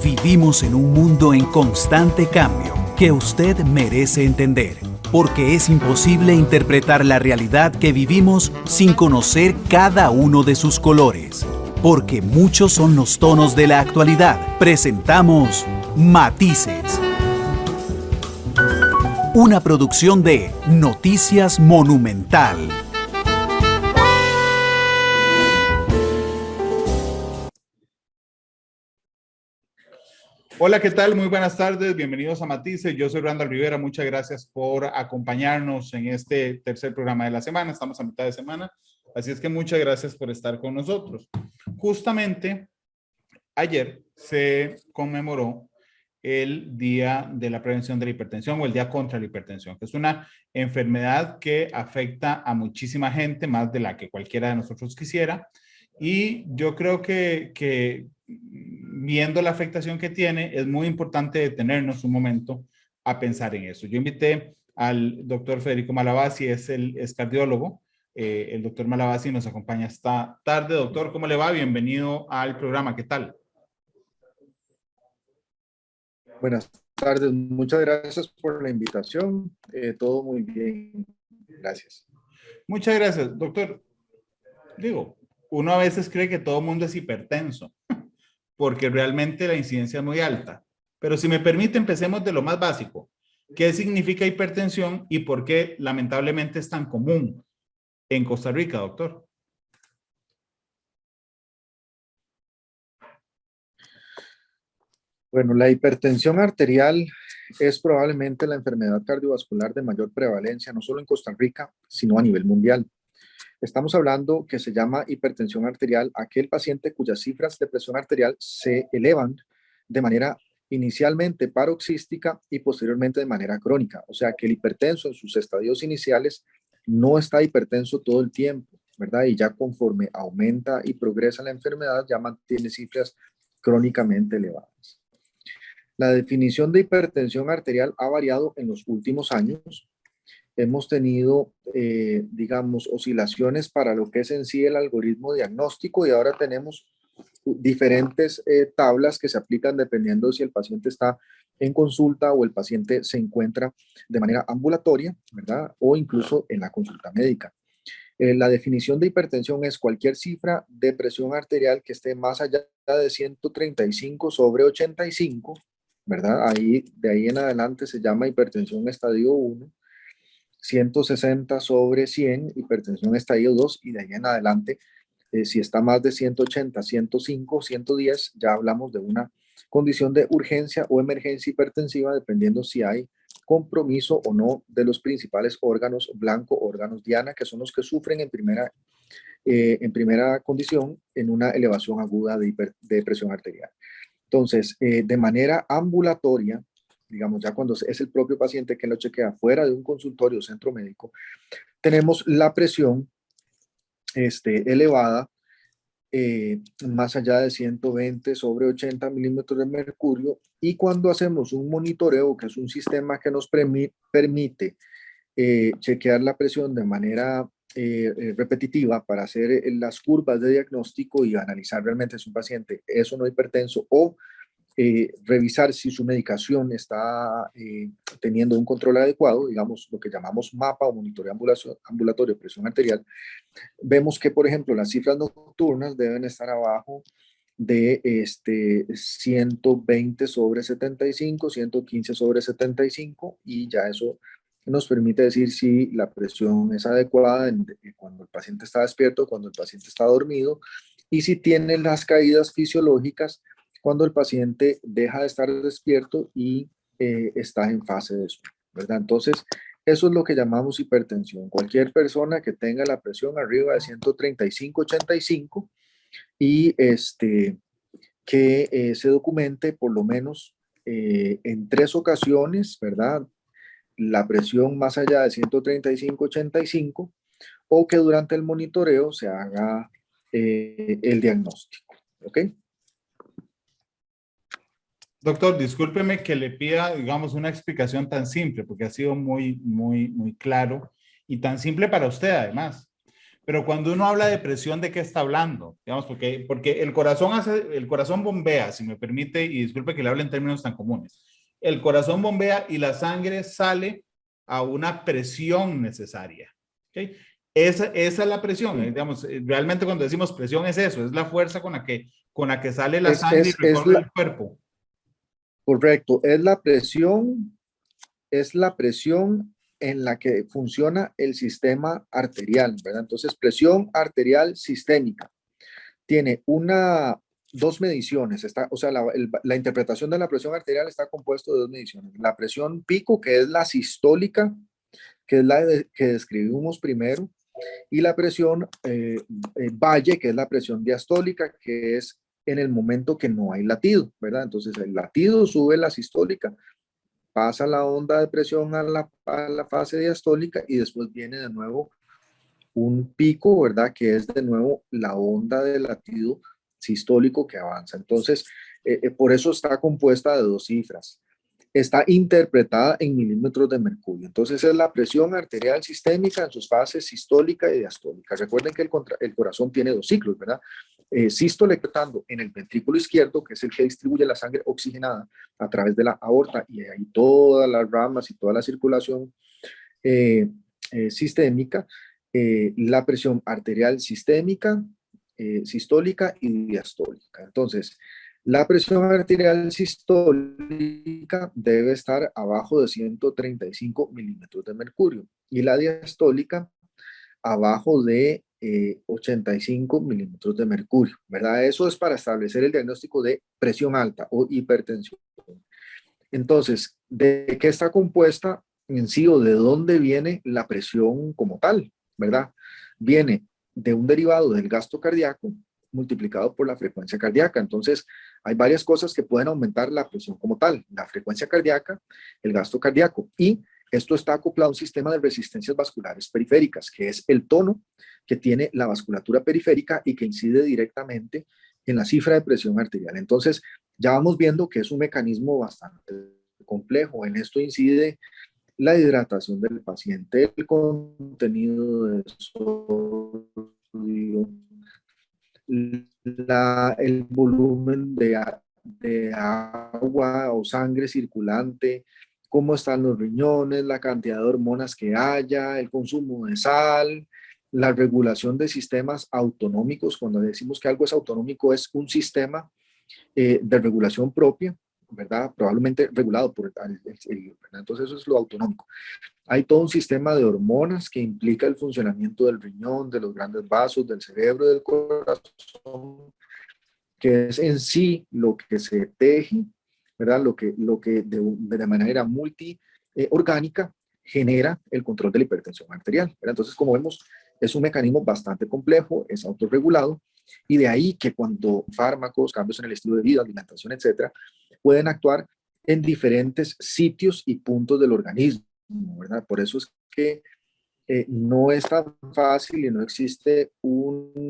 Vivimos en un mundo en constante cambio que usted merece entender, porque es imposible interpretar la realidad que vivimos sin conocer cada uno de sus colores. Porque muchos son los tonos de la actualidad. Presentamos Matices. Una producción de Noticias Monumental. Hola, ¿qué tal? Muy buenas tardes, bienvenidos a Matices. Yo soy Randall Rivera, muchas gracias por acompañarnos en este tercer programa de la semana. Estamos a mitad de semana, así es que muchas gracias por estar con nosotros. Justamente ayer se conmemoró el Día de la Prevención de la Hipertensión o el Día contra la Hipertensión, que es una enfermedad que afecta a muchísima gente, más de la que cualquiera de nosotros quisiera. Y yo creo que viendo la afectación que tiene, es muy importante detenernos un momento a pensar en eso. Yo invité al doctor Federico Malavasi, es cardiólogo. El doctor Malavasi nos acompaña esta tarde. Doctor, ¿cómo le va? Bienvenido al programa. ¿Qué tal? Buenas tardes, muchas gracias por la invitación. Todo muy bien, gracias. Muchas gracias, doctor. Digo, uno a veces cree que todo el mundo es hipertenso, porque realmente la incidencia es muy alta. Pero si me permite, empecemos de lo más básico. ¿Qué significa hipertensión y por qué lamentablemente es tan común en Costa Rica, doctor? Bueno, la hipertensión arterial es probablemente la enfermedad cardiovascular de mayor prevalencia, no solo en Costa Rica, sino a nivel mundial. Estamos hablando que se llama hipertensión arterial aquel paciente cuyas cifras de presión arterial se elevan de manera inicialmente paroxística y posteriormente de manera crónica. O sea, que el hipertenso en sus estadios iniciales no está hipertenso todo el tiempo, ¿verdad? Y ya conforme aumenta y progresa la enfermedad, ya mantiene cifras crónicamente elevadas. La definición de hipertensión arterial ha variado en los últimos años. Hemos tenido, digamos, oscilaciones para lo que es en sí el algoritmo diagnóstico y ahora tenemos diferentes tablas que se aplican dependiendo de si el paciente está en consulta o el paciente se encuentra de manera ambulatoria, ¿verdad? O incluso en la consulta médica. La definición de hipertensión es cualquier cifra de presión arterial que esté más allá de 135/85, ¿verdad? De ahí en adelante se llama hipertensión estadio 1. 160/100, hipertensión estadio 2, y de ahí en adelante, si está más de 180, 105, 110, ya hablamos de una condición de urgencia o emergencia hipertensiva, dependiendo si hay compromiso o no de los principales órganos blanco, órganos diana, que son los que sufren en primera condición en una elevación aguda de presión arterial. Entonces, de manera ambulatoria, digamos, ya cuando es el propio paciente que lo chequea fuera de un consultorio o centro médico, tenemos la presión elevada, más allá de 120/80 milímetros de mercurio, y cuando hacemos un monitoreo, que es un sistema que nos permite chequear la presión de manera repetitiva para hacer las curvas de diagnóstico y analizar realmente si un paciente es o no hipertenso, o revisar si su medicación está teniendo un control adecuado, digamos lo que llamamos MAPA o monitoreo ambulatorio de presión arterial. Vemos que, por ejemplo, las cifras nocturnas deben estar abajo de 120/75, 115/75, y ya eso nos permite decir si la presión es adecuada cuando el paciente está despierto, cuando el paciente está dormido, y si tiene las caídas fisiológicas cuando el paciente deja de estar despierto y está en fase de sueño, ¿verdad? Entonces, eso es lo que llamamos hipertensión. Cualquier persona que tenga la presión arriba de 135/85 y que se documente por lo menos en 3 ocasiones, ¿verdad? La presión más allá de 135/85, o que durante el monitoreo se haga el diagnóstico, ¿ok? Doctor, discúlpeme que le pida, digamos, una explicación tan simple, porque ha sido muy claro y tan simple para usted además. Pero cuando uno habla de presión, ¿de qué está hablando? Digamos, porque el corazón el corazón bombea, si me permite, y disculpe que le hable en términos tan comunes. El corazón bombea y la sangre sale a una presión necesaria. ¿Okay? Esa es la presión. Digamos, realmente cuando decimos presión es eso, es la fuerza con la que sale la sangre y Es recorre el cuerpo. correcto, es la presión en la que funciona el sistema arterial, ¿verdad? Entonces, presión arterial sistémica tiene dos mediciones, o sea, la interpretación de la presión arterial está compuesto de dos mediciones. La presión pico, que es la sistólica, que es que describimos primero, y la presión valle, que es la presión diastólica, que es en el momento que no hay latido, ¿verdad? Entonces el latido sube la sistólica, pasa la onda de presión a la fase diastólica y después viene de nuevo un pico, ¿verdad? Que es de nuevo la onda de latido sistólico que avanza. Entonces, por eso está compuesta de dos cifras. Está interpretada en milímetros de mercurio. Entonces, es la presión arterial sistémica en sus fases sistólica y diastólica. Recuerden que el corazón tiene dos ciclos, ¿verdad? Sístole estando en el ventrículo izquierdo, que es el que distribuye la sangre oxigenada a través de la aorta, y ahí todas las ramas y toda la circulación sistémica, la presión arterial sistémica, sistólica y diastólica. Entonces, la presión arterial sistólica debe estar abajo de 135 milímetros de mercurio y la diastólica abajo de 85 milímetros de mercurio, ¿verdad? Eso es para establecer el diagnóstico de presión alta o hipertensión. Entonces, ¿de qué está compuesta en sí o de dónde viene la presión como tal, ¿verdad? Viene de un derivado del gasto cardíaco multiplicado por la frecuencia cardíaca. Entonces, hay varias cosas que pueden aumentar la presión como tal: la frecuencia cardíaca, el gasto cardíaco, y esto está acoplado a un sistema de resistencias vasculares periféricas, que es el tono que tiene la vasculatura periférica y que incide directamente en la cifra de presión arterial. Entonces, ya vamos viendo que es un mecanismo bastante complejo. En esto incide la hidratación del paciente, el contenido de sodio, el volumen de agua o sangre circulante, cómo están los riñones, la cantidad de hormonas que haya, el consumo de sal, la regulación de sistemas autonómicos. Cuando decimos que algo es autonómico, es un sistema de regulación propia, ¿verdad? Probablemente regulado por ¿verdad? Entonces eso es lo autonómico. Hay todo un sistema de hormonas que implica el funcionamiento del riñón, de los grandes vasos, del cerebro, del corazón, que es en sí lo que se teje, ¿verdad? Lo que de manera multiorgánica genera el control de la hipertensión arterial, ¿verdad? Entonces, como vemos, es un mecanismo bastante complejo, es autorregulado, y de ahí que cuando fármacos, cambios en el estilo de vida, alimentación, etcétera, pueden actuar en diferentes sitios y puntos del organismo, ¿verdad? Por eso es que no es tan fácil y no existe un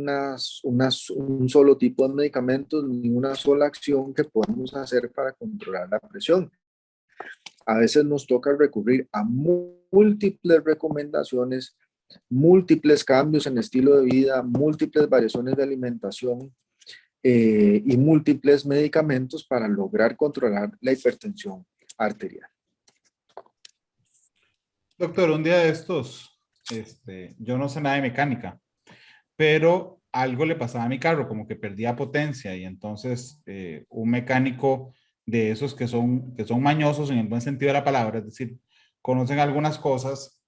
solo tipo de medicamentos ni una sola acción que podamos hacer para controlar la presión. A veces nos toca recurrir a múltiples recomendaciones, múltiples cambios en estilo de vida, múltiples variaciones de alimentación y múltiples medicamentos para lograr controlar la hipertensión arterial. Doctor, un día de estos, yo no sé nada de mecánica, pero algo le pasaba a mi carro, como que perdía potencia, y entonces un mecánico de esos que son mañosos en el buen sentido de la palabra, es decir, conocen algunas cosas,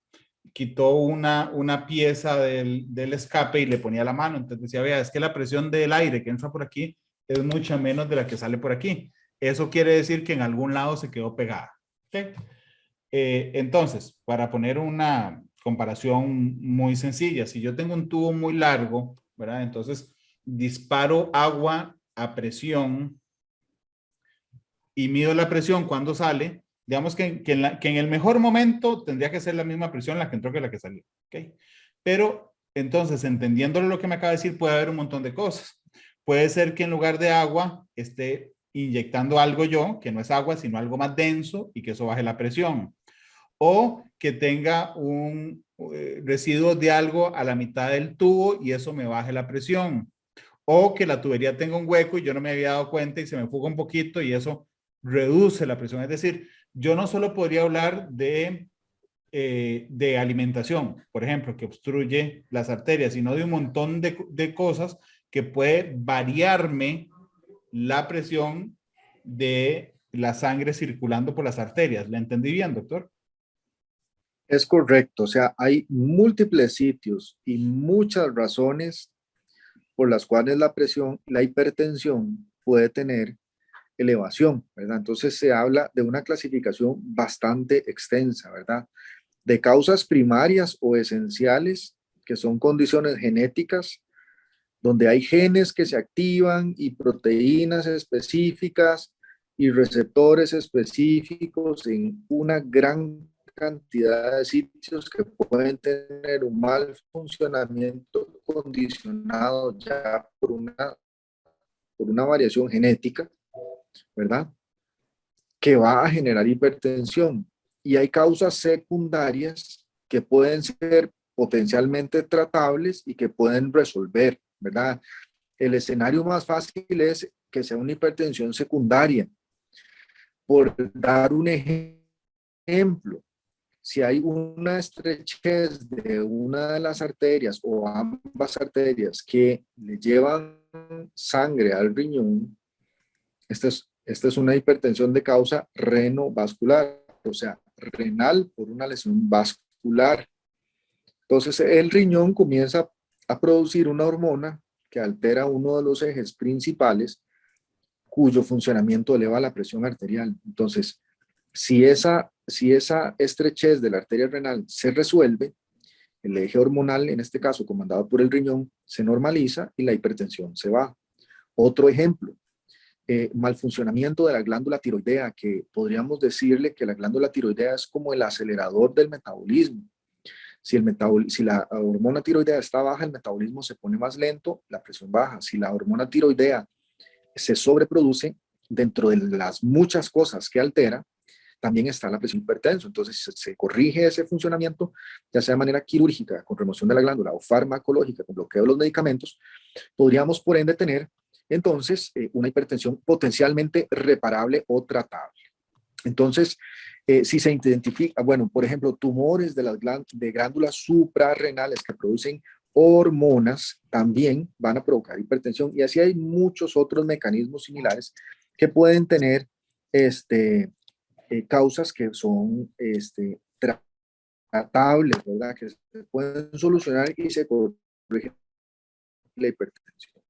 quitó una pieza del escape y le ponía la mano. Entonces decía, vea, es que la presión del aire que entra por aquí es mucha menos de la que sale por aquí. Eso quiere decir que en algún lado se quedó pegada. ¿Okay? Entonces, para poner una comparación muy sencilla, si yo tengo un tubo muy largo, ¿verdad? Entonces, disparo agua a presión y mido la presión cuando sale. Digamos que en el mejor momento tendría que ser la misma presión la que entró que la que salió. ¿Okay? Pero entonces, entendiendo lo que me acaba de decir, puede haber un montón de cosas. Puede ser que en lugar de agua esté inyectando algo yo, que no es agua, sino algo más denso, y que eso baje la presión. O que tenga residuos de algo a la mitad del tubo y eso me baje la presión. O que la tubería tenga un hueco y yo no me había dado cuenta y se me fuga un poquito y eso reduce la presión. Es decir, yo no solo podría hablar de alimentación, por ejemplo, que obstruye las arterias, sino de un montón de cosas que puede variarme la presión de la sangre circulando por las arterias. ¿La entendí bien, doctor? Es correcto, o sea, hay múltiples sitios y muchas razones por las cuales la presión, la hipertensión puede tener elevación, ¿verdad? Entonces se habla de una clasificación bastante extensa, ¿verdad? De causas primarias o esenciales, que son condiciones genéticas, donde hay genes que se activan y proteínas específicas y receptores específicos en una gran cantidad de sitios que pueden tener un mal funcionamiento condicionado ya por una variación genética, ¿verdad? Que va a generar hipertensión. Y hay causas secundarias que pueden ser potencialmente tratables y que pueden resolver, ¿verdad? El escenario más fácil es que sea una hipertensión secundaria. Por dar un ejemplo, si hay una estrechez de una de las arterias o ambas arterias que le llevan sangre al riñón, esta es una hipertensión de causa renovascular, o sea, renal por una lesión vascular. Entonces, el riñón comienza a producir una hormona que altera uno de los ejes principales, cuyo funcionamiento eleva la presión arterial. Entonces, si esa estrechez de la arteria renal se resuelve, el eje hormonal, en este caso comandado por el riñón, se normaliza y la hipertensión se va. Otro ejemplo, mal funcionamiento de la glándula tiroidea, que podríamos decirle que la glándula tiroidea es como el acelerador del metabolismo. Si la hormona tiroidea está baja, el metabolismo se pone más lento, la presión baja. Si la hormona tiroidea se sobreproduce, dentro de las muchas cosas que altera, también está la presión hipertensa. Entonces se corrige ese funcionamiento, ya sea de manera quirúrgica, con remoción de la glándula, o farmacológica, con bloqueo de los medicamentos. Podríamos, por ende, tener entonces una hipertensión potencialmente reparable o tratable. Entonces, si se identifica, bueno, por ejemplo, tumores de glándulas suprarrenales que producen hormonas también van a provocar hipertensión, y así hay muchos otros mecanismos similares que pueden tener causas que son tratables, ¿verdad? Que se pueden solucionar y se corrige la hipertensión.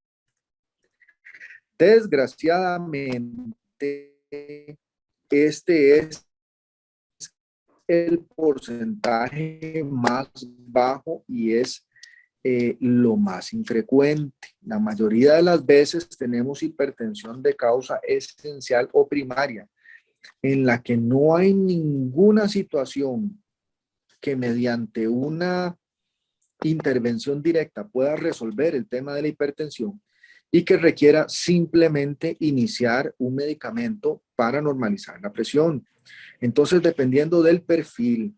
Desgraciadamente, este es el porcentaje más bajo y es lo más infrecuente. La mayoría de las veces tenemos hipertensión de causa esencial o primaria, en la que no hay ninguna situación que mediante una intervención directa pueda resolver el tema de la hipertensión y que requiera simplemente iniciar un medicamento para normalizar la presión. Entonces, dependiendo del perfil,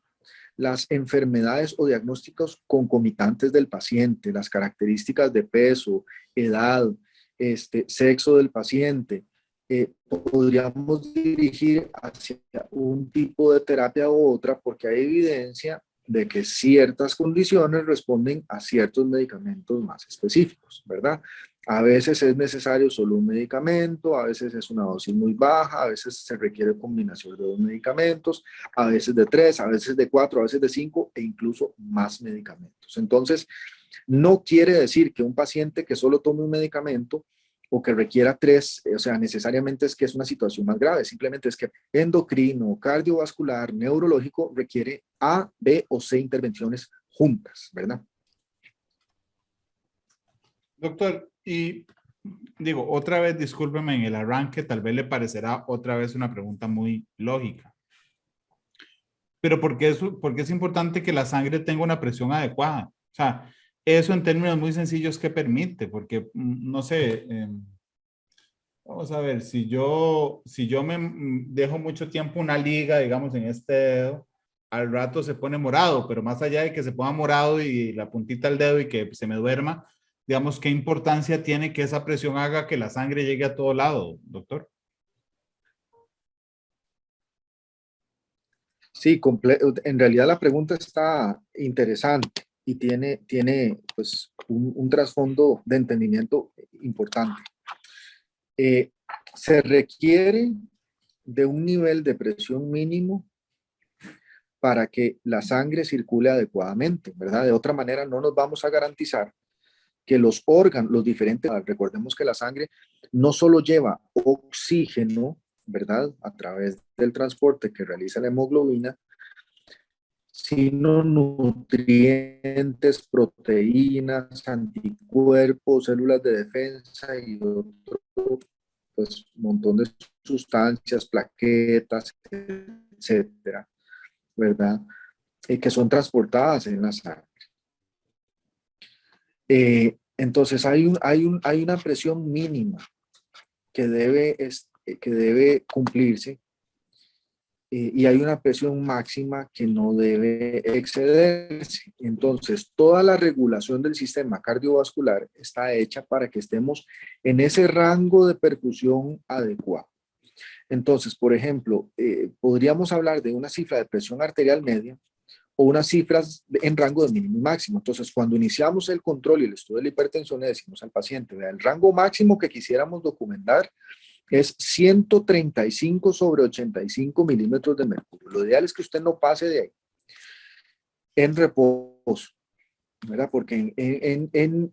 las enfermedades o diagnósticos concomitantes del paciente, las características de peso, edad, sexo del paciente, podríamos dirigir hacia un tipo de terapia u otra, porque hay evidencia de que ciertas condiciones responden a ciertos medicamentos más específicos, ¿verdad? A veces es necesario solo un medicamento, a veces es una dosis muy baja, a veces se requiere combinación de 2 medicamentos, a veces de 3, a veces de 4, a veces de 5 e incluso más medicamentos. Entonces, no quiere decir que un paciente que solo tome un medicamento o que requiera 3, o sea, necesariamente es que es una situación más grave, simplemente es que endocrino, cardiovascular, neurológico requiere A, B o C intervenciones juntas, ¿verdad? Doctor, y digo, otra vez, discúlpeme en el arranque, tal vez le parecerá otra vez una pregunta muy lógica. Pero ¿por qué es importante que la sangre tenga una presión adecuada? O sea, eso en términos muy sencillos, ¿qué permite? Porque, no sé, vamos a ver, si yo me dejo mucho tiempo una liga, digamos, en este dedo, al rato se pone morado, pero más allá de que se ponga morado y la puntita del dedo y que se me duerma, digamos, ¿qué importancia tiene que esa presión haga que la sangre llegue a todo lado, doctor? Sí, en realidad la pregunta está interesante y tiene pues, un trasfondo de entendimiento importante. Se requiere de un nivel de presión mínimo para que la sangre circule adecuadamente, ¿verdad? De otra manera no nos vamos a garantizar que los órganos, los diferentes, recordemos que la sangre no solo lleva oxígeno, ¿verdad? A través del transporte que realiza la hemoglobina, sino nutrientes, proteínas, anticuerpos, células de defensa y otro, pues, montón de sustancias, plaquetas, etcétera, ¿verdad? Que son transportadas en la sangre. Entonces hay una presión mínima que debe cumplirse, y hay una presión máxima que no debe excederse. Entonces, toda la regulación del sistema cardiovascular está hecha para que estemos en ese rango de perfusión adecuado. Entonces, por ejemplo, podríamos hablar de una cifra de presión arterial media o unas cifras en rango de mínimo y máximo. Entonces, cuando iniciamos el control y el estudio de la hipertensión, le decimos al paciente, vea, el rango máximo que quisiéramos documentar es 135/85 milímetros de mercurio. Lo ideal es que usted no pase de ahí en reposo, ¿verdad? Porque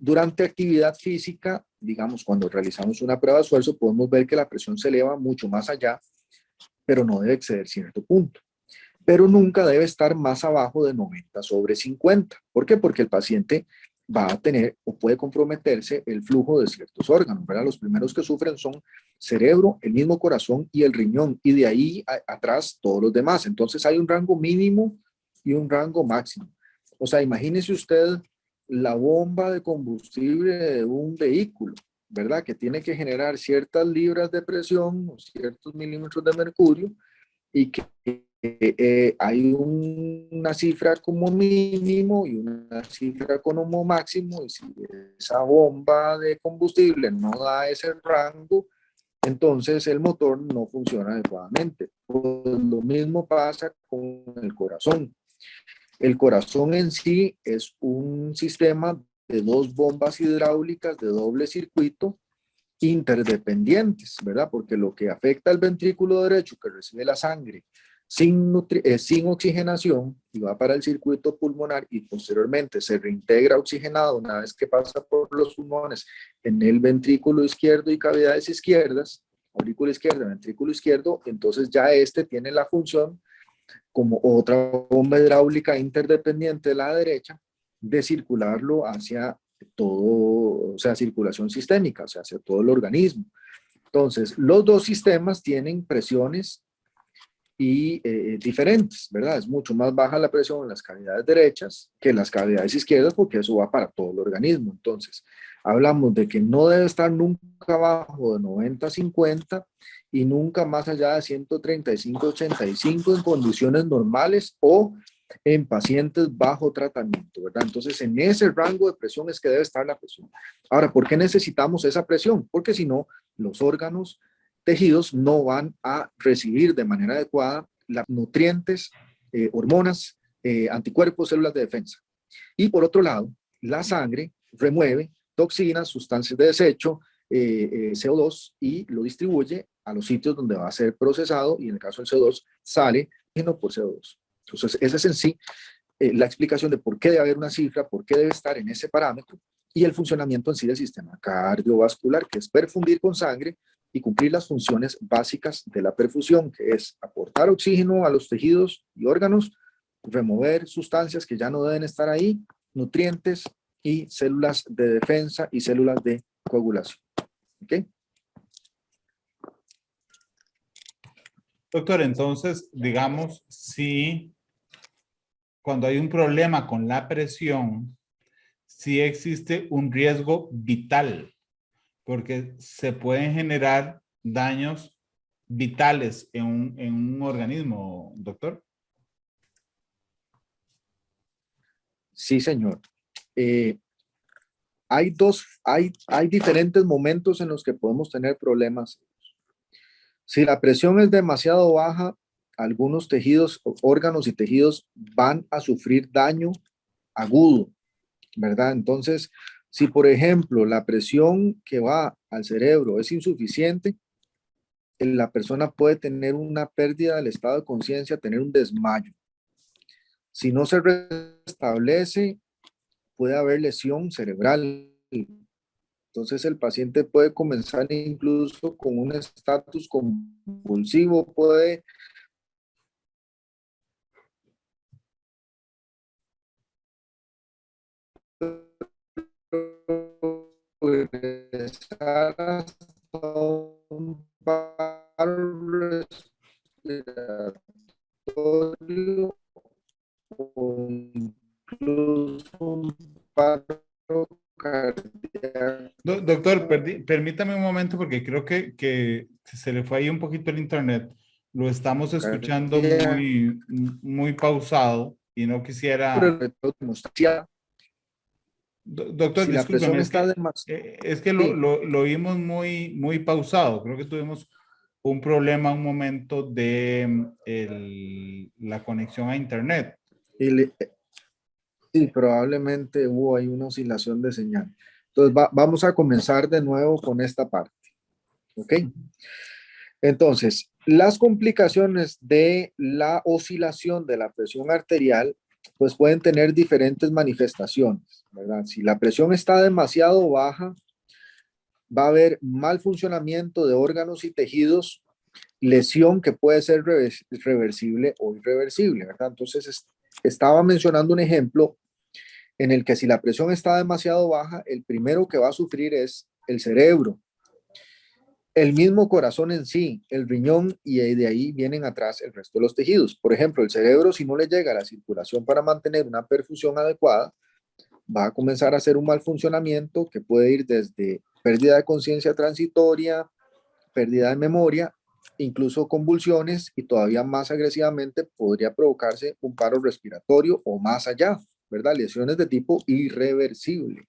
durante actividad física, digamos, cuando realizamos una prueba de esfuerzo, podemos ver que la presión se eleva mucho más allá, pero no debe exceder cierto punto. Pero nunca debe estar más abajo de 90/50. ¿Por qué? Porque el paciente va a tener o puede comprometerse el flujo de ciertos órganos, ¿verdad? Los primeros que sufren son cerebro, el mismo corazón y el riñón, y de ahí atrás todos los demás. Entonces hay un rango mínimo y un rango máximo. O sea, imagínese usted la bomba de combustible de un vehículo, ¿verdad? Que tiene que generar ciertas libras de presión o ciertos milímetros de mercurio, y que hay una cifra como mínimo y una cifra como máximo, y si esa bomba de combustible no da ese rango, entonces el motor no funciona adecuadamente. Pues lo mismo pasa con el corazón. El corazón en sí es un sistema de dos bombas hidráulicas de doble circuito interdependientes, ¿verdad? Porque lo que afecta al ventrículo derecho, que recibe la sangre sin oxigenación y va para el circuito pulmonar y posteriormente se reintegra oxigenado una vez que pasa por los pulmones en el ventrículo izquierdo y cavidades izquierdas, aurícula izquierda, ventrículo izquierdo, entonces ya este tiene la función como otra bomba hidráulica interdependiente de la derecha de circularlo hacia todo, o sea, circulación sistémica, o sea, hacia todo el organismo. Entonces, los dos sistemas tienen presiones y diferentes, ¿verdad? Es mucho más baja la presión en las cavidades derechas que en las cavidades izquierdas, porque eso va para todo el organismo. Entonces, hablamos de que no debe estar nunca abajo de 90/50 y nunca más allá de 135/85 en condiciones normales o en pacientes bajo tratamiento, ¿verdad? Entonces, en ese rango de presión es que debe estar la presión. Ahora, ¿por qué necesitamos esa presión? Porque si no, los órganos, tejidos no van a recibir de manera adecuada los nutrientes, hormonas, anticuerpos, células de defensa. Y por otro lado, la sangre remueve toxinas, sustancias de desecho, CO2, y lo distribuye a los sitios donde va a ser procesado, y en el caso del CO2 sale por CO2. Entonces, esa es en sí la explicación de por qué debe haber una cifra, por qué debe estar en ese parámetro, y el funcionamiento en sí del sistema cardiovascular, que es perfundir con sangre y cumplir las funciones básicas de la perfusión, que es aportar oxígeno a los tejidos y órganos, remover sustancias que ya no deben estar ahí, nutrientes y células de defensa y células de coagulación. ¿Ok? Doctor, entonces, digamos, si cuando hay un problema con la presión, sí existe un riesgo vital, porque se pueden generar daños vitales en un organismo, doctor. Sí, señor. Hay diferentes momentos en los que podemos tener problemas. Si la presión es demasiado baja, algunos tejidos, órganos y tejidos van a sufrir daño agudo, ¿verdad? Entonces, si por ejemplo la presión que va al cerebro es insuficiente, la persona puede tener una pérdida del estado de conciencia, tener un desmayo. Si no se restablece, puede haber lesión cerebral. Entonces el paciente puede comenzar incluso con un estatus convulsivo, puede regresar hasta un paro respiratorio o incluso un paro cardíaco. Doctor, permítame un momento porque creo que se le fue ahí un poquito el internet. Lo estamos escuchando Cardíaco, muy pausado y no quisiera... Doctor, si la discúlpeme, presión está demasiado, es que sí, lo oímos muy pausado. Creo que tuvimos un problema un momento de la conexión a internet. y sí, probablemente hubo ahí una oscilación de señal. Entonces vamos a comenzar de nuevo con esta parte. ¿Ok? Entonces, las complicaciones de la oscilación de la presión arterial, pues pueden tener diferentes manifestaciones, ¿verdad? Si la presión está demasiado baja, va a haber mal funcionamiento de órganos y tejidos, lesión que puede ser reversible o irreversible, ¿verdad? Entonces, estaba mencionando un ejemplo en el que si la presión está demasiado baja, el primero que va a sufrir es el cerebro, el mismo corazón en sí, el riñón, y de ahí vienen atrás el resto de los tejidos. Por ejemplo, el cerebro, si no le llega la circulación para mantener una perfusión adecuada, va a comenzar a hacer un mal funcionamiento que puede ir desde pérdida de conciencia transitoria, pérdida de memoria, incluso convulsiones, y todavía más agresivamente podría provocarse un paro respiratorio o más allá, ¿verdad? Lesiones de tipo irreversible.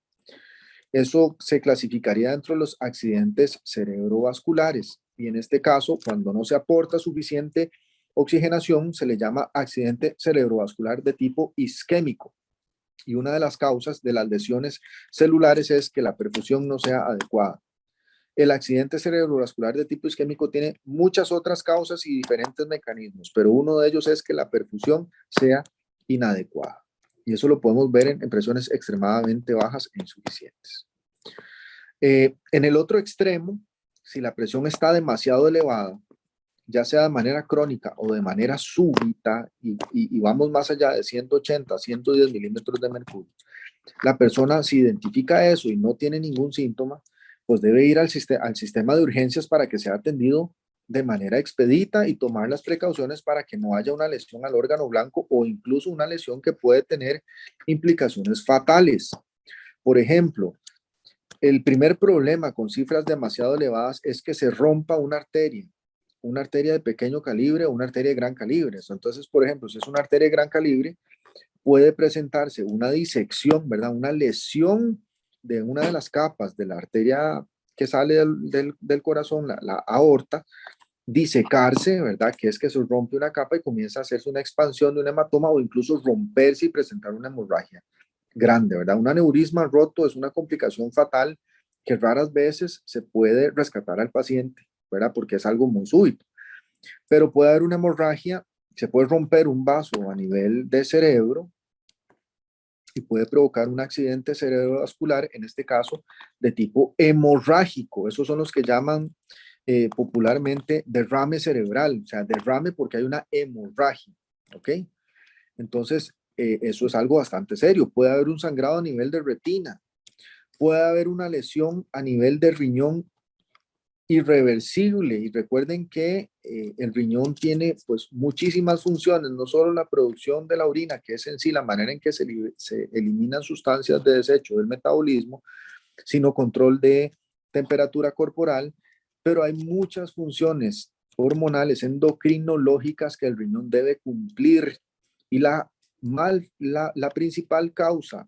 Eso se clasificaría dentro de los accidentes cerebrovasculares, y en este caso, cuando no se aporta suficiente oxigenación, se le llama accidente cerebrovascular de tipo isquémico. Y una de las causas de las lesiones celulares es que la perfusión no sea adecuada. El accidente cerebrovascular de tipo isquémico tiene muchas otras causas y diferentes mecanismos, pero uno de ellos es que la perfusión sea inadecuada. Y eso lo podemos ver en presiones extremadamente bajas e insuficientes. En el otro extremo, si la presión está demasiado elevada, ya sea de manera crónica o de manera súbita, y vamos más allá de 180 a 110 milímetros de mercurio, la persona, si identifica eso y no tiene ningún síntoma, pues debe ir al sistema de urgencias para que sea atendido de manera expedita y tomar las precauciones para que no haya una lesión al órgano blanco o incluso una lesión que puede tener implicaciones fatales. Por ejemplo, el primer problema con cifras demasiado elevadas es que se rompa una arteria de pequeño calibre o una arteria de gran calibre. Entonces, por ejemplo, si es una arteria de gran calibre, puede presentarse una disección, ¿verdad? Una lesión de una de las capas de la arteria que sale del corazón, la aorta, disecarse, ¿verdad? Que es que se rompe una capa y comienza a hacerse una expansión de un hematoma o incluso romperse y presentar una hemorragia grande, ¿verdad? Un aneurisma roto es una complicación fatal que raras veces se puede rescatar al paciente, ¿verdad? Porque es algo muy súbito. Pero puede haber una hemorragia, se puede romper un vaso a nivel de cerebro y puede provocar un accidente cerebrovascular, en este caso de tipo hemorrágico. Esos son los que llaman popularmente derrame cerebral, o sea, derrame porque hay una hemorragia, ¿ok? Entonces, eso es algo bastante serio. Puede haber un sangrado a nivel de retina, puede haber una lesión a nivel de riñón irreversible. Y recuerden que el riñón tiene pues muchísimas funciones, no solo la producción de la orina, que es en sí la manera en que se eliminan sustancias de desecho del metabolismo, sino control de temperatura corporal, pero hay muchas funciones hormonales, endocrinológicas que el riñón debe cumplir, y la la principal causa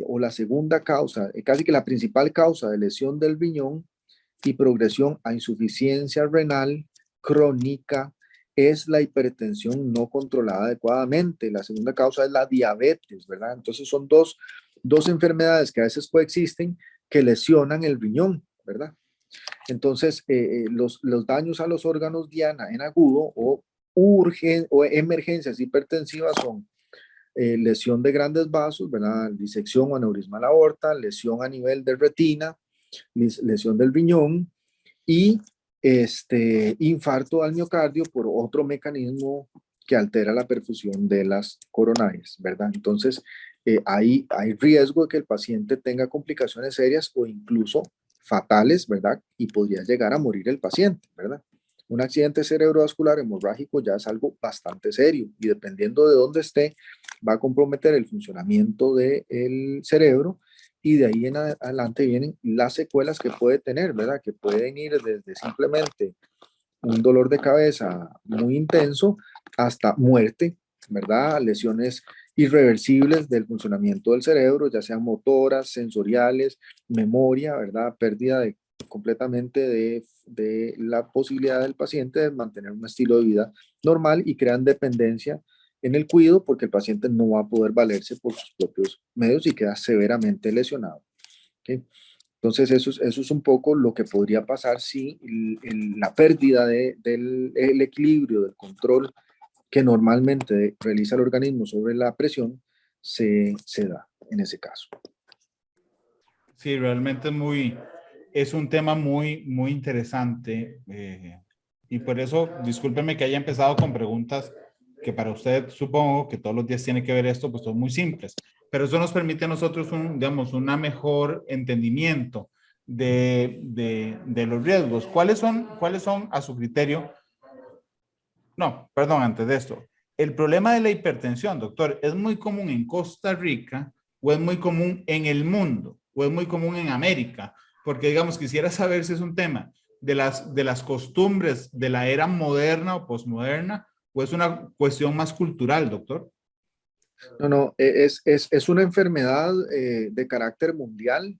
o la segunda causa, casi que la principal causa de lesión del riñón y progresión a insuficiencia renal crónica es la hipertensión no controlada adecuadamente. La segunda causa es la diabetes, ¿verdad? Entonces son dos enfermedades que a veces coexisten que lesionan el riñón, ¿verdad? Entonces, los daños a los órganos diana en agudo o emergencias hipertensivas son lesión de grandes vasos, ¿verdad? Disección o aneurisma a la aorta, lesión a nivel de retina, lesión del riñón y infarto al miocardio por otro mecanismo que altera la perfusión de las coronarias, ¿verdad? Entonces, hay riesgo de que el paciente tenga complicaciones serias o incluso fatales, ¿verdad? Y podría llegar a morir el paciente, ¿verdad? Un accidente cerebrovascular hemorrágico ya es algo bastante serio y dependiendo de dónde esté, va a comprometer el funcionamiento del cerebro y de ahí en adelante vienen las secuelas que puede tener, ¿verdad? Que pueden ir desde simplemente un dolor de cabeza muy intenso hasta muerte, ¿verdad? Lesiones irreversibles del funcionamiento del cerebro, ya sean motoras, sensoriales, memoria, ¿verdad? Pérdida completamente de la posibilidad del paciente de mantener un estilo de vida normal y crean dependencia en el cuidado porque el paciente no va a poder valerse por sus propios medios y queda severamente lesionado. ¿Okay? Entonces, eso es un poco lo que podría pasar si la pérdida del equilibrio, del control que normalmente realiza el organismo sobre la presión se da en ese caso. Sí, realmente es un tema muy interesante. Y por eso, discúlpeme que haya empezado con preguntas que para usted supongo que todos los días tiene que ver esto, pues son muy simples. Pero eso nos permite a nosotros digamos, un mejor entendimiento de los riesgos. ¿Cuáles son a su criterio? No, perdón, antes de esto. El problema de la hipertensión, doctor, ¿es muy común en Costa Rica o es muy común en el mundo o es muy común en América? Porque, digamos, quisiera saber si es un tema de las costumbres de la era moderna o posmoderna o es una cuestión más cultural, doctor. No, es una enfermedad de carácter mundial.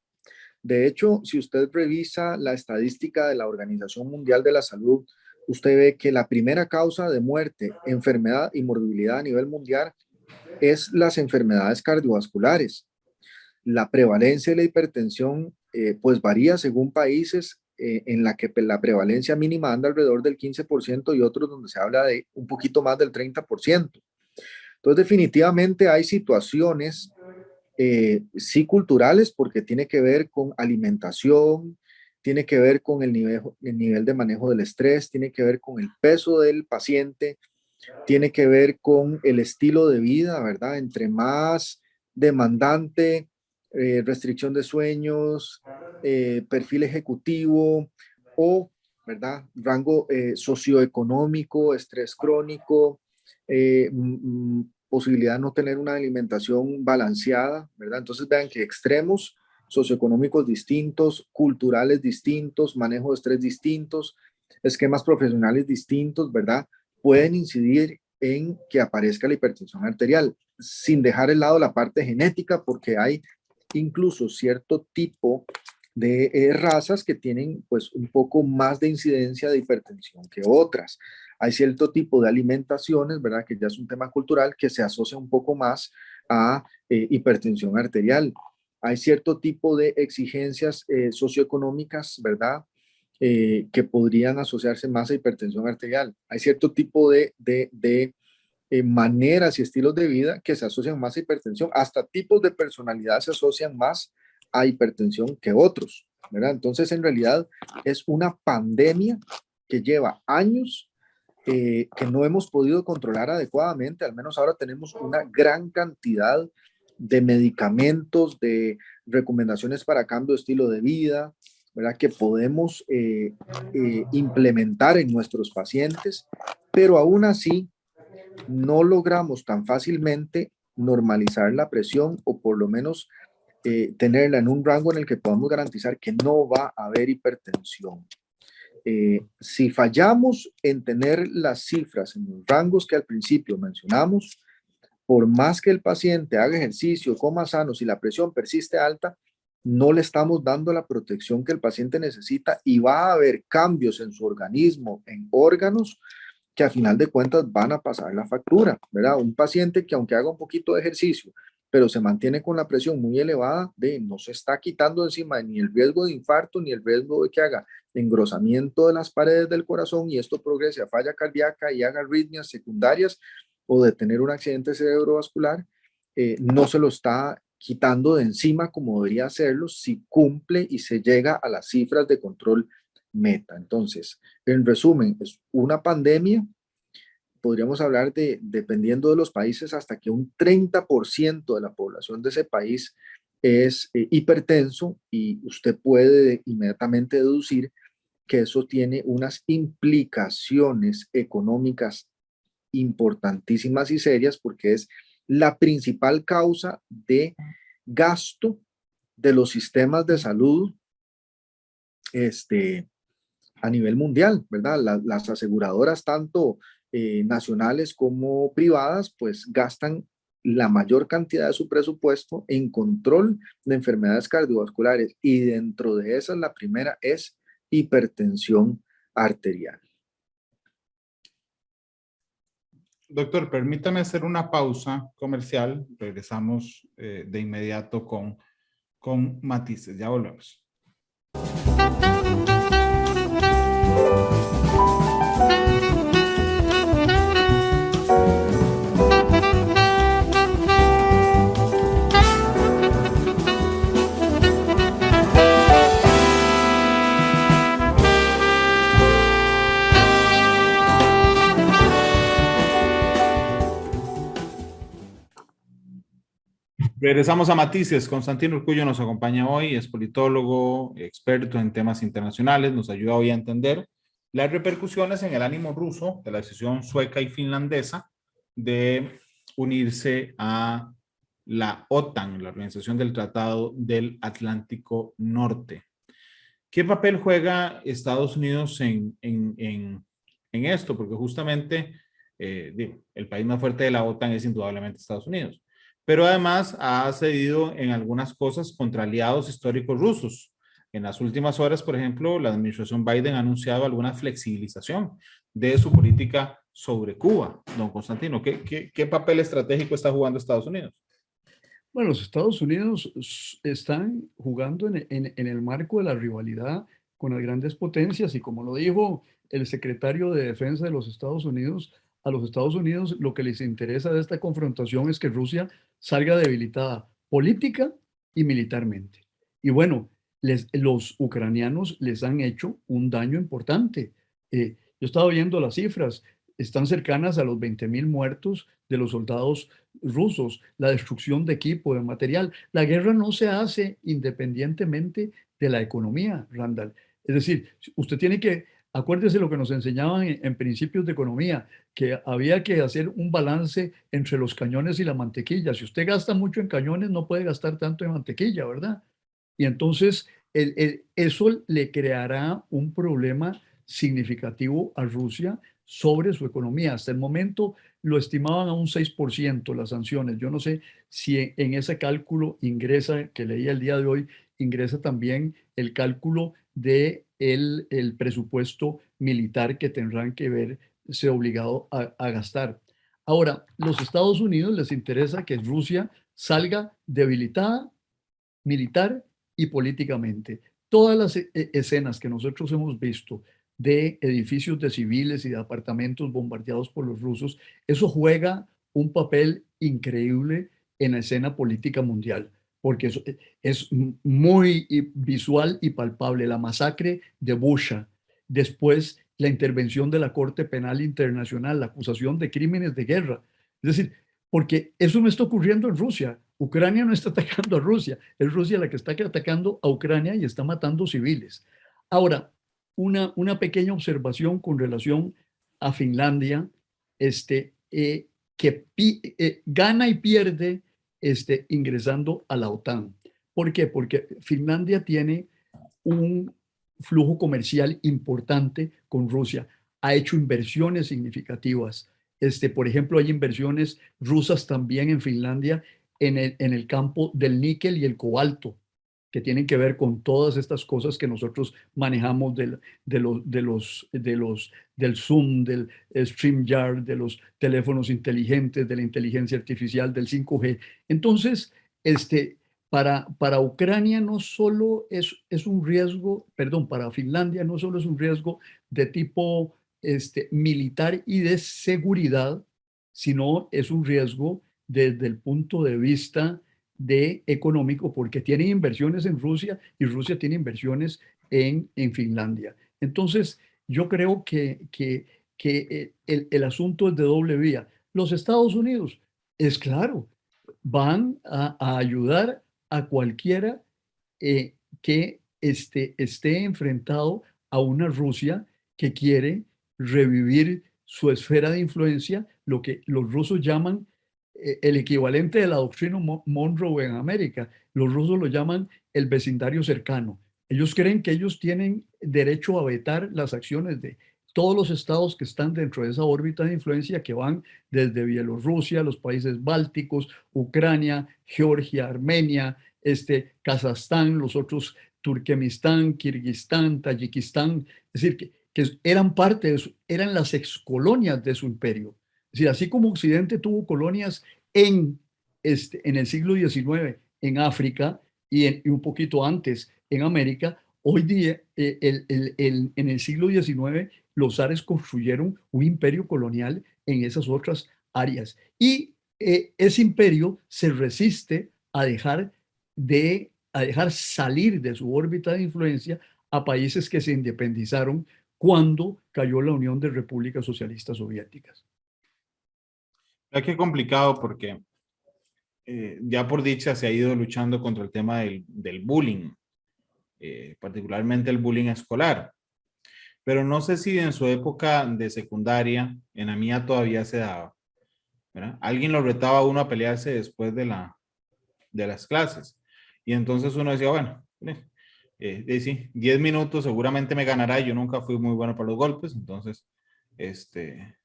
De hecho, si usted revisa la estadística de la Organización Mundial de la Salud, usted ve que la primera causa de muerte, enfermedad y morbilidad a nivel mundial es las enfermedades cardiovasculares. La prevalencia de la hipertensión pues varía según países en la que la prevalencia mínima anda alrededor del 15% y otros donde se habla de un poquito más del 30%. Entonces definitivamente hay situaciones sí culturales porque tiene que ver con alimentación, tiene que ver con el nivel de manejo del estrés, tiene que ver con el peso del paciente, tiene que ver con el estilo de vida, ¿verdad? Entre más demandante, restricción de sueños, perfil ejecutivo o, ¿verdad? Rango socioeconómico, estrés crónico, posibilidad de no tener una alimentación balanceada, ¿verdad? Entonces vean que extremos socioeconómicos distintos, culturales distintos, manejo de estrés distintos, esquemas profesionales distintos, ¿verdad? Pueden incidir en que aparezca la hipertensión arterial, sin dejar de lado la parte genética, porque hay incluso cierto tipo de razas que tienen pues un poco más de incidencia de hipertensión que otras. Hay cierto tipo de alimentaciones, ¿verdad? Que ya es un tema cultural que se asocia un poco más a hipertensión arterial. Hay cierto tipo de exigencias socioeconómicas, ¿verdad? Que podrían asociarse más a hipertensión arterial. Hay cierto tipo de maneras y estilos de vida que se asocian más a hipertensión. Hasta tipos de personalidad se asocian más a hipertensión que otros, ¿verdad? Entonces, en realidad, es una pandemia que lleva años que no hemos podido controlar adecuadamente. Al menos ahora tenemos una gran cantidad de medicamentos, de recomendaciones para cambio de estilo de vida, ¿verdad? Que podemos implementar en nuestros pacientes, pero aún así no logramos tan fácilmente normalizar la presión o por lo menos tenerla en un rango en el que podamos garantizar que no va a haber hipertensión. Si fallamos en tener las cifras en los rangos que al principio mencionamos, por más que el paciente haga ejercicio, coma sano, si la presión persiste alta, no le estamos dando la protección que el paciente necesita y va a haber cambios en su organismo, en órganos, que a final de cuentas van a pasar la factura, ¿verdad? Un paciente que aunque haga un poquito de ejercicio, pero se mantiene con la presión muy elevada, no se está quitando encima ni el riesgo de infarto, ni el riesgo de que haga engrosamiento de las paredes del corazón y esto progrese a falla cardíaca y haga arritmias secundarias o de tener un accidente cerebrovascular, no se lo está quitando de encima como debería hacerlo si cumple y se llega a las cifras de control meta. Entonces, en resumen, es una pandemia. Podríamos hablar de, dependiendo de los países, hasta que un 30% de la población de ese país es hipertenso y usted puede inmediatamente deducir que eso tiene unas implicaciones económicas importantísimas y serias porque es la principal causa de gasto de los sistemas de salud a nivel mundial, ¿verdad? Las aseguradoras, tanto nacionales como privadas, pues gastan la mayor cantidad de su presupuesto en control de enfermedades cardiovasculares y dentro de esas la primera es hipertensión arterial. Doctor, permítame hacer una pausa comercial. Regresamos de inmediato con matices. Ya volvemos. Regresamos a Matices. Constantino Urcullo nos acompaña hoy, es politólogo, experto en temas internacionales, nos ayuda hoy a entender las repercusiones en el ánimo ruso de la decisión sueca y finlandesa de unirse a la OTAN, la Organización del Tratado del Atlántico Norte. ¿Qué papel juega Estados Unidos en esto? Porque justamente el país más fuerte de la OTAN es indudablemente Estados Unidos. Pero además ha cedido en algunas cosas contra aliados históricos rusos. En las últimas horas, por ejemplo, la administración Biden ha anunciado alguna flexibilización de su política sobre Cuba. Don Constantino, ¿qué papel estratégico está jugando Estados Unidos? Bueno, los Estados Unidos están jugando en el marco de la rivalidad con las grandes potencias y como lo dijo el secretario de Defensa de los Estados Unidos, a los Estados Unidos lo que les interesa de esta confrontación es que Rusia salga debilitada política y militarmente. Y bueno, los ucranianos les han hecho un daño importante. Yo he estado viendo las cifras, están cercanas a los 20,000 muertos de los soldados rusos, la destrucción de equipo, de material. La guerra no se hace independientemente de la economía, Randall. Es decir, usted tiene que, acuérdese lo que nos enseñaban en principios de economía, que había que hacer un balance entre los cañones y la mantequilla. Si usted gasta mucho en cañones, no puede gastar tanto en mantequilla, ¿verdad? Y entonces eso le creará un problema significativo a Rusia sobre su economía. Hasta el momento lo estimaban a un 6% las sanciones. Yo no sé si en ese cálculo ingresa, que leía el día de hoy, ingresa también el cálculo de el presupuesto militar que tendrán que verse obligado a gastar. Ahora, los Estados Unidos les interesa que Rusia salga debilitada militar y políticamente. Todas las escenas que nosotros hemos visto de edificios de civiles y de apartamentos bombardeados por los rusos, eso juega un papel increíble en la escena política mundial, porque es muy visual y palpable. La masacre de Busha, después la intervención de la Corte Penal Internacional, la acusación de crímenes de guerra. Es decir, porque eso no está ocurriendo en Rusia. Ucrania no está atacando a Rusia, es Rusia la que está atacando a Ucrania y está matando civiles. Ahora, una pequeña observación con relación a Finlandia, que gana y pierde ingresando a la OTAN. ¿Por qué? Porque Finlandia tiene un flujo comercial importante con Rusia, ha hecho inversiones significativas Por ejemplo, hay inversiones rusas también en Finlandia en el campo del níquel y el cobalto, que tienen que ver con todas estas cosas que nosotros manejamos del Zoom, del StreamYard, de los teléfonos inteligentes, de la inteligencia artificial, del 5G. Entonces, para Ucrania no solo es un riesgo, perdón, para Finlandia no solo es un riesgo de tipo militar y de seguridad, sino es un riesgo desde el punto de vista de económico, porque tienen inversiones en Rusia y Rusia tiene inversiones en Finlandia. Entonces, yo creo que el asunto es de doble vía. Los Estados Unidos, es claro, van a ayudar a cualquiera que esté enfrentado a una Rusia que quiere revivir su esfera de influencia, lo que los rusos llaman el equivalente de la doctrina Monroe en América. Los rusos lo llaman el vecindario cercano. Ellos creen que ellos tienen derecho a vetar las acciones de todos los estados que están dentro de esa órbita de influencia, que van desde Bielorrusia, los países bálticos, Ucrania, Georgia, Armenia, Kazajstán, los otros, Turkmenistán, Kirguistán, Tayikistán. Es decir, que eran parte eran las excolonias de su imperio. Es decir, así como Occidente tuvo colonias en el siglo XIX en África y un poquito antes en América, hoy día, en el siglo XIX, los zares construyeron un imperio colonial en esas otras áreas. Y ese imperio se resiste a dejar salir de su órbita de influencia a países que se independizaron cuando cayó la Unión de Repúblicas Socialistas Soviéticas. Qué complicado porque ya por dicha se ha ido luchando contra el tema del bullying, particularmente el bullying escolar. Pero no sé si en su época de secundaria, en la mía todavía se daba, ¿verdad? Alguien lo retaba a uno a pelearse después de las clases. Y entonces uno decía, bueno, sí, 10 minutos seguramente me ganará. Yo nunca fui muy bueno para los golpes, entonces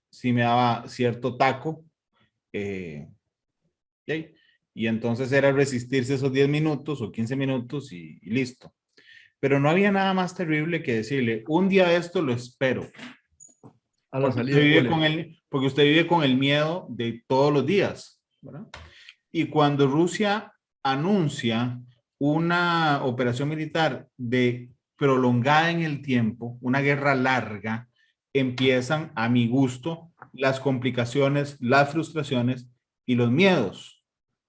sí me daba cierto taco. Y entonces era resistirse esos 10 minutos o 15 minutos y listo. Pero no había nada más terrible que decirle, un día de esto lo espero. A la salida del colegio. Porque usted vive con el miedo de todos los días, ¿verdad? Y cuando Rusia anuncia una operación militar prolongada en el tiempo, una guerra larga, empiezan, a mi gusto, las complicaciones, las frustraciones y los miedos.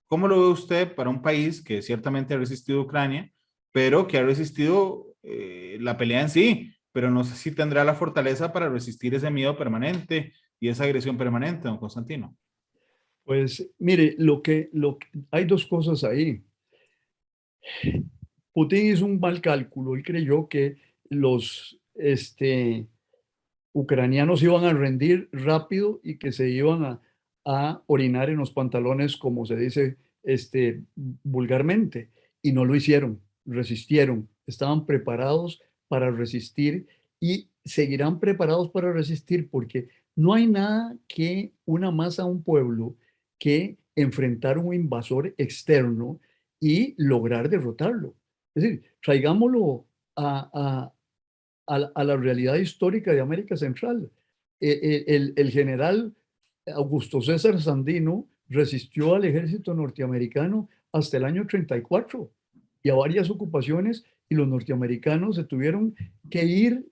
¿Cómo lo ve usted para un país que ciertamente ha resistido Ucrania, pero que ha resistido la pelea en sí, pero no sé si tendrá la fortaleza para resistir ese miedo permanente y esa agresión permanente, don Constantino? Pues mire, hay dos cosas ahí. Putin hizo un mal cálculo y creyó que los ucranianos iban a rendir rápido y que se iban a orinar en los pantalones, como se dice vulgarmente, y no lo hicieron, resistieron, estaban preparados para resistir y seguirán preparados para resistir, porque no hay nada que una masa a un pueblo que enfrentar un invasor externo y lograr derrotarlo. Es decir, traigámoslo a la realidad histórica de América Central. El general Augusto César Sandino resistió al ejército norteamericano hasta el año 34 y a varias ocupaciones, y los norteamericanos se tuvieron que ir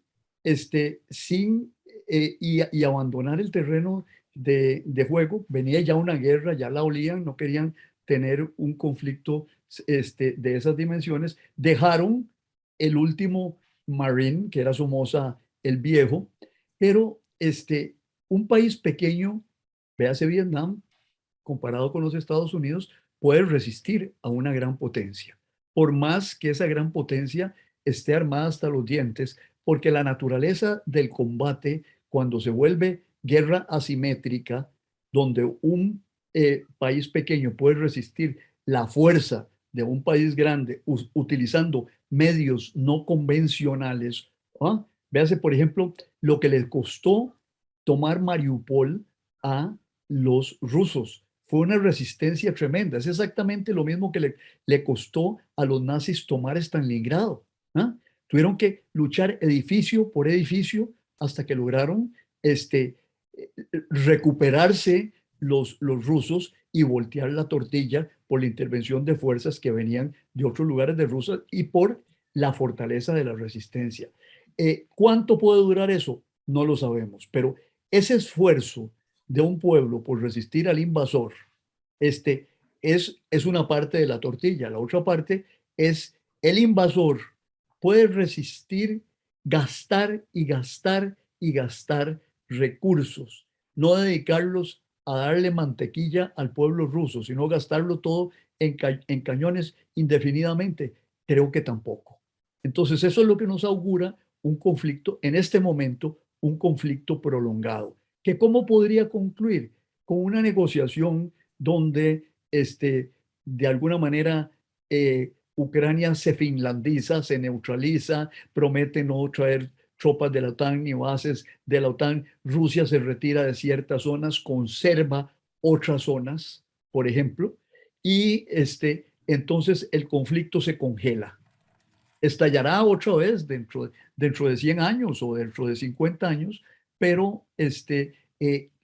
y abandonar el terreno de juego. Venía ya una guerra, ya la olían, no querían tener un conflicto de esas dimensiones. Dejaron el último Marine, que era Somoza el Viejo, pero un país pequeño, véase Vietnam, comparado con los Estados Unidos, puede resistir a una gran potencia, por más que esa gran potencia esté armada hasta los dientes, porque la naturaleza del combate, cuando se vuelve guerra asimétrica, donde un país pequeño puede resistir la fuerza de un país grande utilizando medios no convencionales. Véase, por ejemplo, lo que les costó tomar Mariupol a los rusos. Fue una resistencia tremenda. Es exactamente lo mismo que le costó a los nazis tomar Stalingrado. ¿Ah? Tuvieron que luchar edificio por edificio hasta que lograron recuperarse los rusos y voltear la tortilla por la intervención de fuerzas que venían de otros lugares de Rusia y por la fortaleza de la resistencia. ¿Cuánto puede durar eso? No lo sabemos, pero ese esfuerzo de un pueblo por resistir al invasor es una parte de la tortilla. La otra parte es el invasor puede resistir gastar y gastar y gastar recursos, no dedicarlos a darle mantequilla al pueblo ruso, sino gastarlo todo en cañones indefinidamente. Creo que tampoco. Entonces eso es lo que nos augura un conflicto, en este momento, un conflicto prolongado, que cómo podría concluir con una negociación donde de alguna manera Ucrania se finlandiza, se neutraliza, promete no traer tropas de la OTAN ni bases de la OTAN, Rusia se retira de ciertas zonas, conserva otras zonas, por ejemplo, y entonces el conflicto se congela. Estallará otra vez dentro de 100 años o dentro de 50 años, pero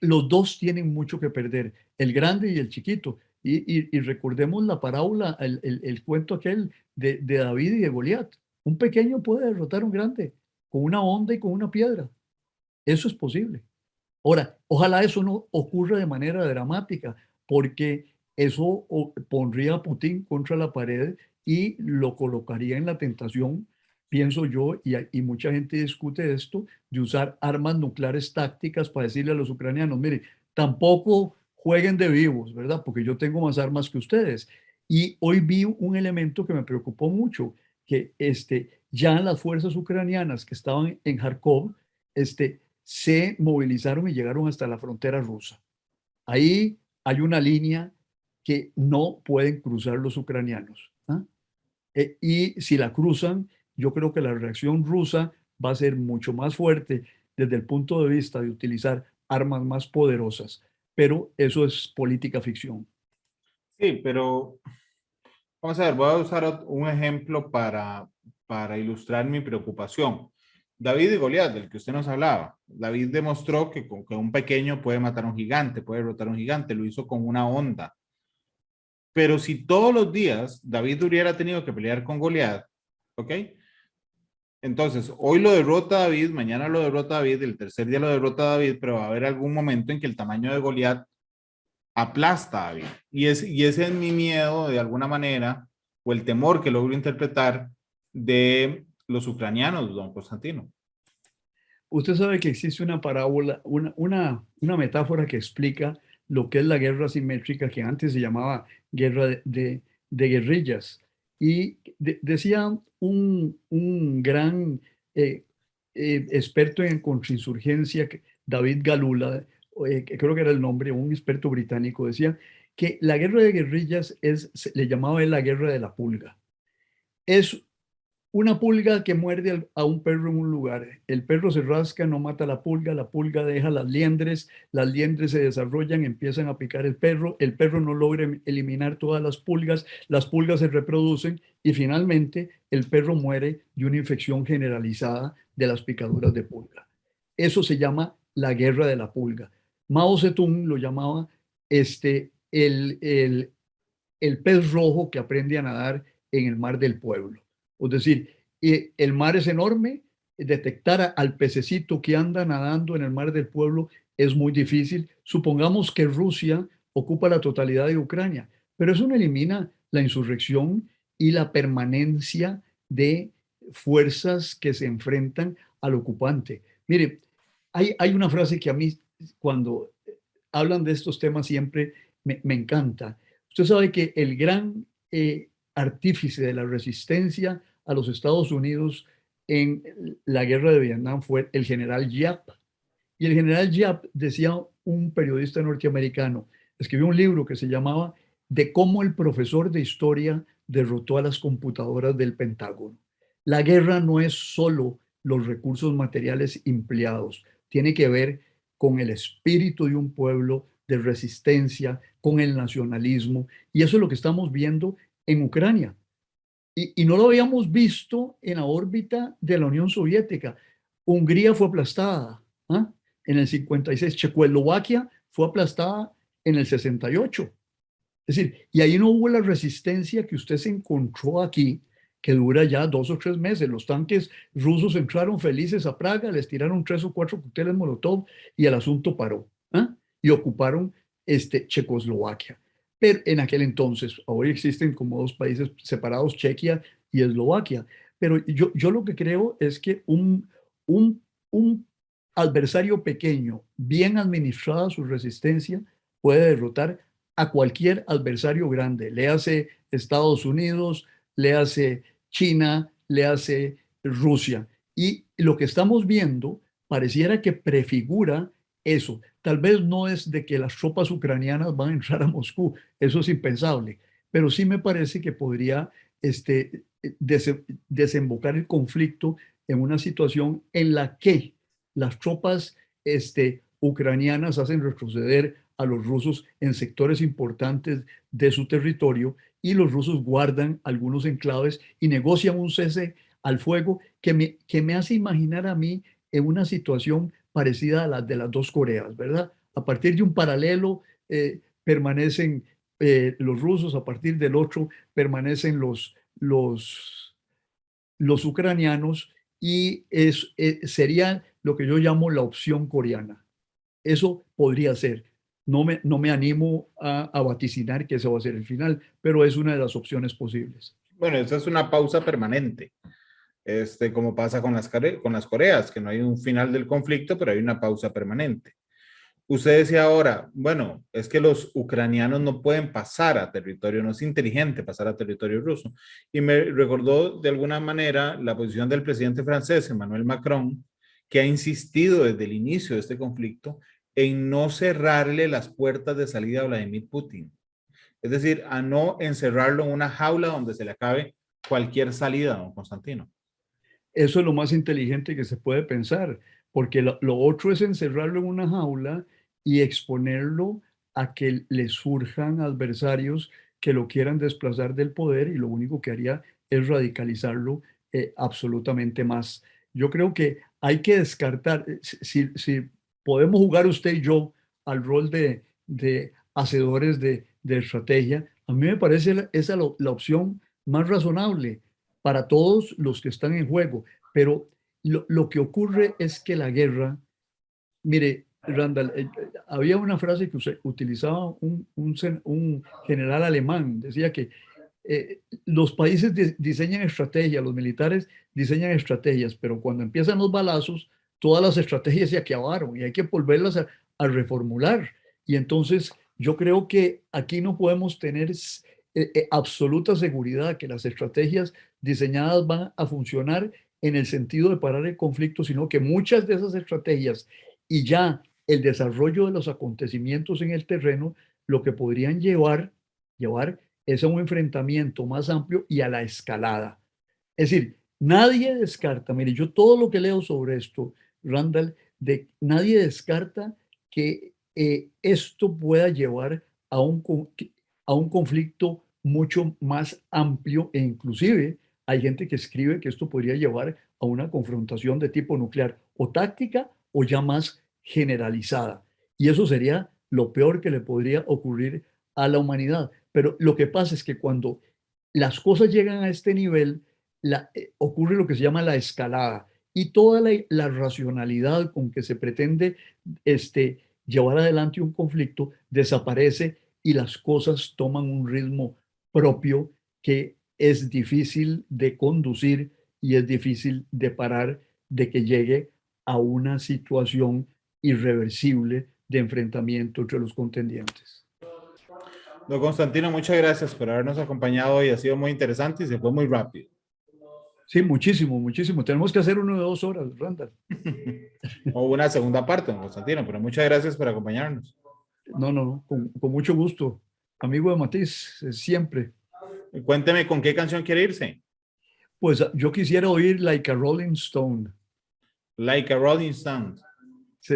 los dos tienen mucho que perder, el grande y el chiquito. Y recordemos la parábola, el cuento aquel de David y de Goliat. Un pequeño puede derrotar a un grande con una honda y con una piedra. Eso es posible. Ahora, ojalá eso no ocurra de manera dramática, porque eso pondría a Putin contra la pared y lo colocaría en la tentación, pienso yo, y mucha gente discute esto, de usar armas nucleares tácticas para decirle a los ucranianos, mire, tampoco jueguen de vivos, ¿verdad? Porque yo tengo más armas que ustedes. Y hoy vi un elemento que me preocupó mucho, que ya las fuerzas ucranianas que estaban en Kharkov, se movilizaron y llegaron hasta la frontera rusa. Ahí hay una línea que no pueden cruzar los ucranianos. ¿Ah? Y si la cruzan, yo creo que la reacción rusa va a ser mucho más fuerte desde el punto de vista de utilizar armas más poderosas. Pero eso es política ficción. Sí, pero vamos a ver, voy a usar un ejemplo para ilustrar mi preocupación. David y Goliat, del que usted nos hablaba. David demostró que con que un pequeño puede matar a un gigante, puede derrotar a un gigante, lo hizo con una honda. Pero si todos los días David hubiera tenido que pelear con Goliat, ¿ok? Entonces, hoy lo derrota David, mañana lo derrota David, el tercer día lo derrota David, pero va a haber algún momento en que el tamaño de Goliat aplasta a David. Y ese es mi miedo, de alguna manera, o el temor que logro interpretar de los ucranianos, don Constantino. Usted sabe que existe una parábola, una metáfora que explica lo que es la guerra asimétrica, que antes se llamaba guerra de guerrillas. Y decía un gran experto en contrainsurgencia, David Galula, que creo que era el nombre, un experto británico, decía que la guerra de guerrillas le llamaba él la guerra de la pulga. Es una pulga que muerde a un perro en un lugar. El perro se rasca, no mata a la pulga deja las liendres se desarrollan, empiezan a picar el perro no logra eliminar todas las pulgas se reproducen y finalmente el perro muere de una infección generalizada de las picaduras de pulga. Eso se llama la guerra de la pulga. Mao Zedong lo llamaba el pez rojo que aprende a nadar en el mar del pueblo. Es decir, el mar es enorme, detectar al pececito que anda nadando en el mar del pueblo es muy difícil. Supongamos que Rusia ocupa la totalidad de Ucrania, pero eso no elimina la insurrección y la permanencia de fuerzas que se enfrentan al ocupante. Mire, hay una frase que a mí, cuando hablan de estos temas, siempre me encanta. Usted sabe que el gran artífice de la resistencia a los Estados Unidos en la guerra de Vietnam fue el general Giap. Y el general Giap, decía un periodista norteamericano, escribió un libro que se llamaba De cómo el profesor de historia derrotó a las computadoras del Pentágono. La guerra no es solo los recursos materiales empleados, tiene que ver con el espíritu de un pueblo, de resistencia, con el nacionalismo. Y eso es lo que estamos viendo en Ucrania. Y no lo habíamos visto en la órbita de la Unión Soviética. Hungría fue aplastada, ¿ah?, en el 56. Checoslovaquia fue aplastada en el 68. Es decir, y ahí no hubo la resistencia que usted se encontró aquí, que dura ya 2 o 3 meses. Los tanques rusos entraron felices a Praga, les tiraron 3 o 4 cócteles Molotov y el asunto paró, ¿ah?, y ocuparon Checoslovaquia. Pero en aquel entonces, hoy existen como 2 países separados, Chequia y Eslovaquia. Pero yo lo que creo es que un adversario pequeño, bien administrada su resistencia, puede derrotar a cualquier adversario grande. Le hace Estados Unidos, le hace China, le hace Rusia. Y lo que estamos viendo pareciera que prefigura eso. Tal vez no es de que las tropas ucranianas van a entrar a Moscú, eso es impensable, pero sí me parece que podría desembocar el conflicto en una situación en la que las tropas ucranianas hacen retroceder a los rusos en sectores importantes de su territorio y los rusos guardan algunos enclaves y negocian un cese al fuego que me hace imaginar a mí en una situación parecida a la de las 2 Coreas, ¿verdad? A partir de un paralelo permanecen los rusos, a partir del otro permanecen los ucranianos y sería lo que yo llamo la opción coreana. Eso podría ser. No me animo a vaticinar que ese va a ser el final, pero es una de las opciones posibles. Bueno, esa es una pausa permanente, como pasa con las Coreas, que no hay un final del conflicto, pero hay una pausa permanente. Usted decía ahora, bueno, es que los ucranianos no pueden pasar a territorio, no es inteligente pasar a territorio ruso. Y me recordó de alguna manera la posición del presidente francés, Emmanuel Macron, que ha insistido desde el inicio de este conflicto en no cerrarle las puertas de salida a Vladimir Putin. Es decir, a no encerrarlo en una jaula donde se le acabe cualquier salida, don Constantino. Eso es lo más inteligente que se puede pensar, porque lo otro es encerrarlo en una jaula y exponerlo a que le surjan adversarios que lo quieran desplazar del poder y lo único que haría es radicalizarlo absolutamente más. Yo creo que hay que descartar, si podemos jugar usted y yo al rol de hacedores de estrategia, a mí me parece esa la opción más razonable para todos los que están en juego. Pero lo que ocurre es que la guerra, mire, Randall, había una frase que utilizaba un general alemán, decía que los países diseñan estrategias, los militares diseñan estrategias, pero cuando empiezan los balazos, todas las estrategias se acabaron y hay que volverlas a reformular. Y entonces yo creo que aquí no podemos tener absoluta seguridad que las estrategias diseñadas van a funcionar en el sentido de parar el conflicto, sino que muchas de esas estrategias y ya el desarrollo de los acontecimientos en el terreno, lo que podrían llevar es a un enfrentamiento más amplio y a la escalada. Es decir, nadie descarta, mire, yo todo lo que leo sobre esto, Randall, nadie descarta que esto pueda llevar a un conflicto mucho más amplio e inclusive hay gente que escribe que esto podría llevar a una confrontación de tipo nuclear o táctica o ya más generalizada. Y eso sería lo peor que le podría ocurrir a la humanidad. Pero lo que pasa es que cuando las cosas llegan a este nivel, ocurre lo que se llama la escalada y toda la racionalidad con que se pretende llevar adelante un conflicto desaparece y las cosas toman un ritmo propio que es difícil de conducir y es difícil de parar de que llegue a una situación irreversible de enfrentamiento entre los contendientes. Don Constantino, muchas gracias por habernos acompañado hoy. Ha sido muy interesante y se fue muy rápido. Sí, muchísimo, muchísimo. Tenemos que hacer uno de 2 horas, Randall. O una segunda parte, don Constantino, pero muchas gracias por acompañarnos. No, con mucho gusto. Amigo de Matiz, siempre. Cuénteme con qué canción quiere irse. Pues yo quisiera oír Like a Rolling Stone. Like a Rolling Stone. Sí.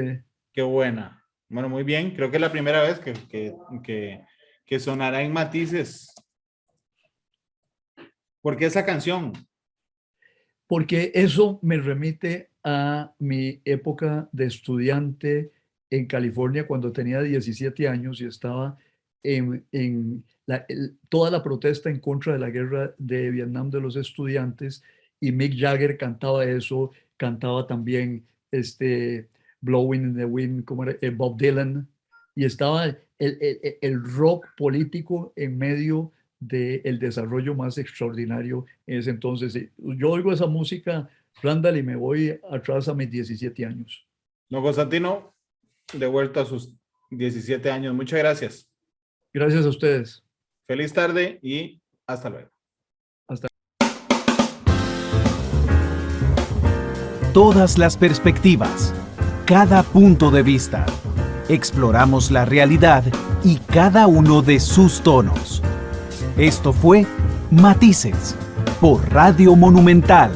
Qué buena. Bueno, muy bien. Creo que es la primera vez que sonará en Matices. ¿Por qué esa canción? Porque eso me remite a mi época de estudiante en California cuando tenía 17 años y estaba en toda la protesta en contra de la guerra de Vietnam de los estudiantes, y Mick Jagger cantaba eso, cantaba también Blowing in the Wind, como era, Bob Dylan, y estaba el rock político en medio del desarrollo más extraordinario en ese entonces. Yo oigo esa música, Randall, y me voy atrás a mis 17 años. Don Constantino, de vuelta a sus 17 años. Muchas gracias. Gracias a ustedes. Feliz tarde y hasta luego. Hasta Todas las perspectivas, cada punto de vista. Exploramos la realidad y cada uno de sus tonos. Esto fue Matices por Radio Monumental.